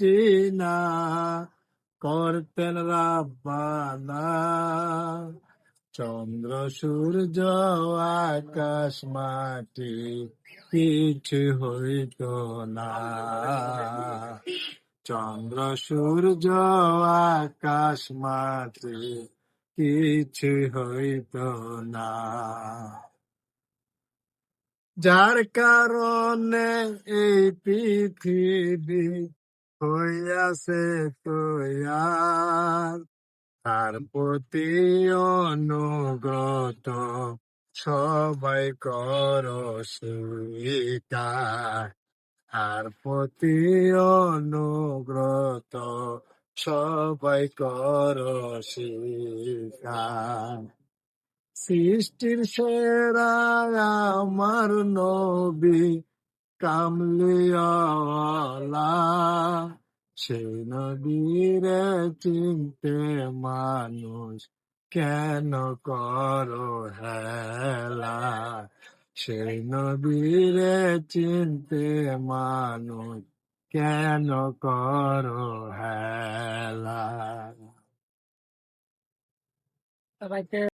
সৃষ্টি না করতেন রাব্বানা, চন্দ্র সূর্য আকাশ মাটি কিছু হইত না। চন্দ্র সূর্য আকাশ মাটি কিছু হইত না। যার কারণে এই পৃথিবী হইয়াছে তৈয়ার, তার প্রতি অনুগত সবাই কর স্বীকার। তার প্রতি অনুগ্রত সবাই কর স্বীকার। সৃষ্টির সেরা আমার নবী কামলিওয়ালা, সেই নবীরে চিনতে মানুষ কেন করো হেলা, সেই নবীরে চিনতে মানুষ কেন করো হেলা। সবাইকে